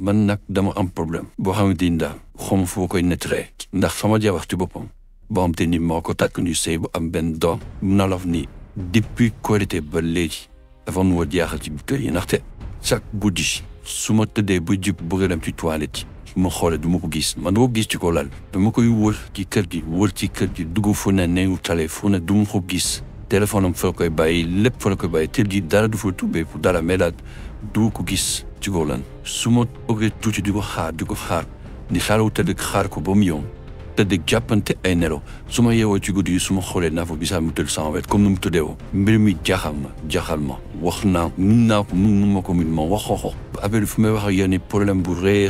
man nag dama am problème boo xamante ni daal xom foo koy nettree ndax sama jabar ci boppam boo xam te ni moo ko takk ñu sëy bu am benn doom nalof ni depuis Korité ba léegi dafa nu war jaaxal ci kër yi ndaxte chaque guddi su ma tëddee ba jub bëgg a dem ci toilette yi ma xoolee du ma ko gis man du ma ko gis ci ko lal dama koy wër ci kër gi dugg fu ne neewu tale fu ne du ma ko gis téléphone am fa la koy bàyyi lépp fa la koy bàyyi teel ji dara du fa tubbee pour dara mais daal du ko gis ci ko lan su ma bëggee tuuti di ko xaar ni xaarawu tëdd xaar ko ba mu yoon tëdd jàppante ay nelaw su ma yeewoo ci guddi yi su ma xoolee naa fa gisaa mu tëdd sama wet comme nu mu tëddee woo mbir mi jaaxal ma wax naa mun ma ko ma wax xooxo affaire bi fu may wax ak yéen ni problème bu rëy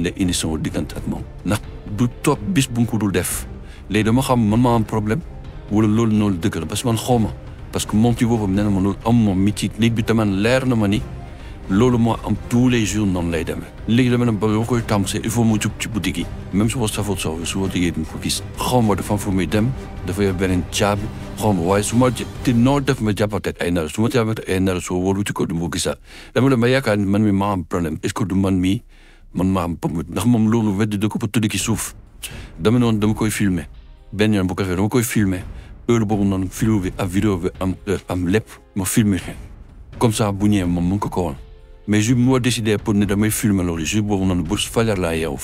la indi sama diggante ak moom ndax du toog bis bu nga ko dul def léegi dama xam man maa am problème wala loolu noonu dëgg la parce que man xaw ma parce que moom ci boppam nee na ma loolu am moom mi ci léegi bi tamit leer na ma ni loolu moo am tous les jours noonu lay demee léegi dama ne ba koy tàmbali il faut mu jug ci boutique yi même su ma safoo su ma déggee duñ ko gis xaw ma dafa am fu muy dem dafa yor beneen caabi xaw ma waaye su ma te noo def ma jàppante ay nar su ma jàppante ay nar soo wóolu ci ko du ma gisaat dama ne ma yaakaar ni man mi maa am problème est-ce que du man maa am problème ndax moom loolu weddi da ko ba tudd ci suuf dama noonu dama koy filmer benn yoon bu ko defee dama koy filmer heure boobu noonu film bi ak vidéo bi am lépp ma filmer comme ça bu ñëwee moom mu ngi ko woon mais je moo décidé pour ne damay filmer loolu jour boobu noonu bu fajar laa yow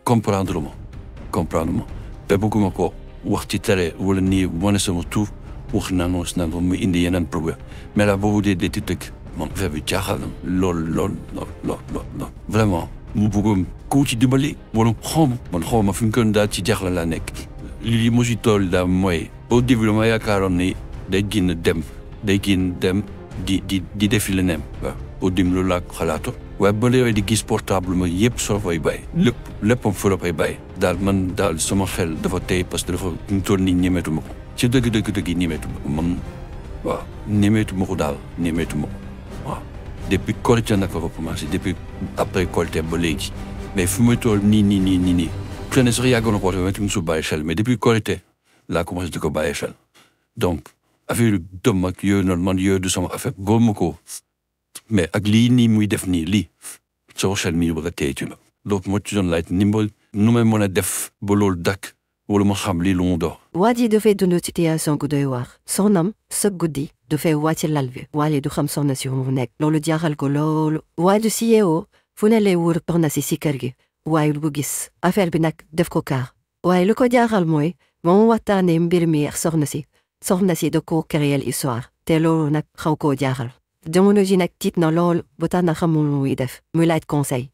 comprendre ma te bëgguma ko wax ci télé wala nii wane sama tuuf wax naan mu indi yeneen problème mais là boobu dee tëkk moom affaire bi jaaxal na lool vraiment mu bëggoon ku ci dimbali wala xaw ma fi mu ko daal ci jaaxle laa nekk li mu si tool daal mooy au début dama yaakaaroon ni day génn dem di defi leneen waaw au début loolu laa xalaatu waaye ba léegi di gis portable ma yëpp soo fay bàyyi léppam fa la fay bàyyi daal man daal sama xel dafa tey parce que dafa ñu toll nii ñemeetu ma ko ci dëgg ñemeetu ma ko man waaw ñemeetu ma ko waaw depuis Korité nag la ko commencé depuis après Korité ba léegi mais fu muy toll nii xëy na sax yàggoon na ko waxee mu su bàyyi xel mais depuis Korité laa commencé di ko bàyyi xel donc affaire yu dëm ak yooyu noonu man yooyu du sama affaire góob ma ko mais ak lii nii muy def nii lii soo xel mi bëgg a téye ci la donc moo ci doon laaj ndimbal nu may mën a def ba loolu dakk wala ma xam lii lu mu dox. waa ji dafay dund situation gu doy waar soxnam sa guddi dafay wàcc lal bi waaye du xam soxna si mu nekk loolu jaaxal ko loolu waaye du si yeewoo fu ne lay wër soxna si kër gi waaye lu ko gis affaire bi nag def ko kaar waaye lu ko jaaxal mooy moom waxtaanee mbir mi ak soxna si da koo créer histoire te loolu nag xaw koo jaaxal jamono ji nag tiit na lool ba tax na xamul muy def muy laaj conseil